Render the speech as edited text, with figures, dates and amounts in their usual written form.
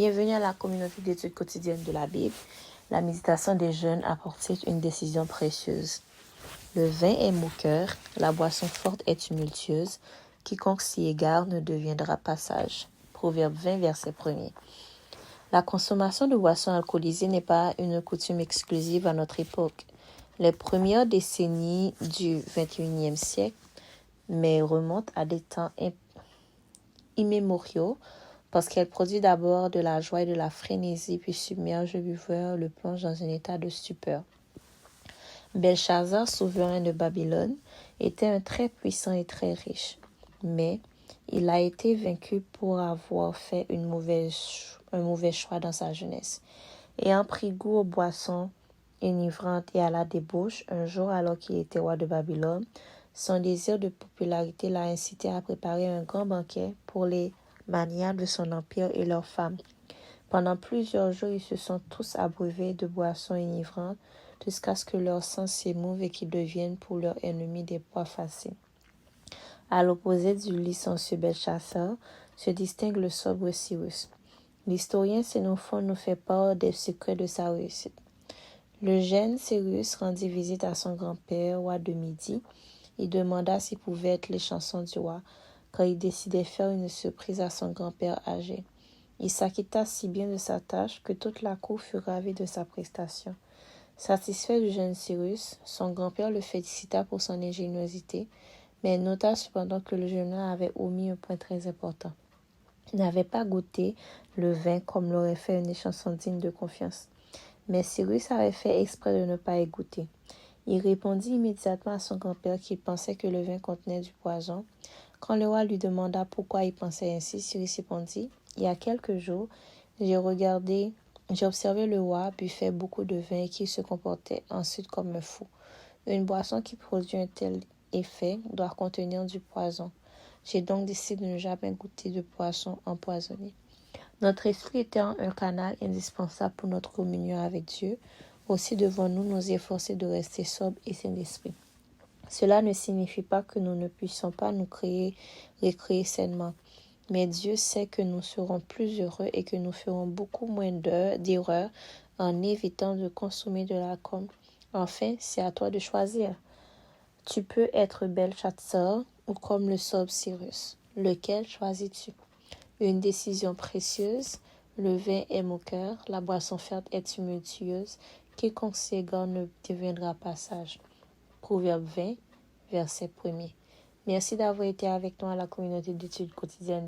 Bienvenue à la communauté d'études quotidiennes de la Bible. La méditation des jeunes apporte une décision précieuse. Le vin est moqueur, la boisson forte est tumultueuse. Quiconque s'y égare ne deviendra pas sage. Proverbe 20, verset 1er. La consommation de boissons alcoolisées n'est pas une coutume exclusive à notre époque. Les premières décennies du XXIe siècle, mais remontent à des temps immémoriaux, parce qu'elle produit d'abord de la joie et de la frénésie, puis submerge le buveur, le plonge dans un état de stupeur. Belshazzar, souverain de Babylone, était un très puissant et très riche, mais il a été vaincu pour avoir fait un mauvais choix dans sa jeunesse. Ayant pris goût aux boissons enivrantes et à la débauche, un jour alors qu'il était roi de Babylone, son désir de popularité l'a incité à préparer un grand banquet pour les magnats de son empire et leurs femmes. Pendant plusieurs jours, ils se sont tous abreuvés de boissons enivrantes jusqu'à ce que leur sang s'émouve et qu'ils deviennent pour leurs ennemis des proies faciles. À l'opposé du licencieux Belshazzar se distingue le sobre Cyrus. L'historien Xénophon nous fait part des secrets de sa réussite. Le jeune Cyrus rendit visite à son grand-père, roi de Midi. Il demanda s'il pouvait être les chansons du roi, car il décidait faire une surprise à son grand-père âgé. Il s'acquitta si bien de sa tâche que toute la cour fut ravie de sa prestation. Satisfait du jeune Cyrus, son grand-père le félicita pour son ingéniosité, mais nota cependant que le jeune homme avait omis un point très important. Il n'avait pas goûté le vin comme l'aurait fait une chanson digne de confiance. Mais Cyrus avait fait exprès de ne pas y goûter. Il répondit immédiatement à son grand-père qu'il pensait que le vin contenait du poison. Quand le roi lui demanda pourquoi il pensait ainsi, Cyrus répondit « Il y a quelques jours, j'ai observé le roi buvait beaucoup de vin et qu'il se comportait ensuite comme un fou. Une boisson qui produit un tel effet doit contenir du poison. J'ai donc décidé de ne jamais goûter de poisson empoisonné. » Notre esprit étant un canal indispensable pour notre communion avec Dieu, aussi devons-nous nous efforcer de rester sobres et sains d'esprit. Cela ne signifie pas que nous ne puissions pas nous récréer sainement, mais Dieu sait que nous serons plus heureux et que nous ferons beaucoup moins d'erreurs en évitant de consommer de l'alcool. Enfin, c'est à toi de choisir. Tu peux être Belshazzar ou comme le sobre Cyrus. Lequel choisis-tu? Une décision précieuse, le vin est moqueur, la boisson forte est tumultueuse, quiconque s'égare ne deviendra pas sage. Proverbe 20, verset 1er. Merci d'avoir été avec nous à la communauté d'études quotidiennes.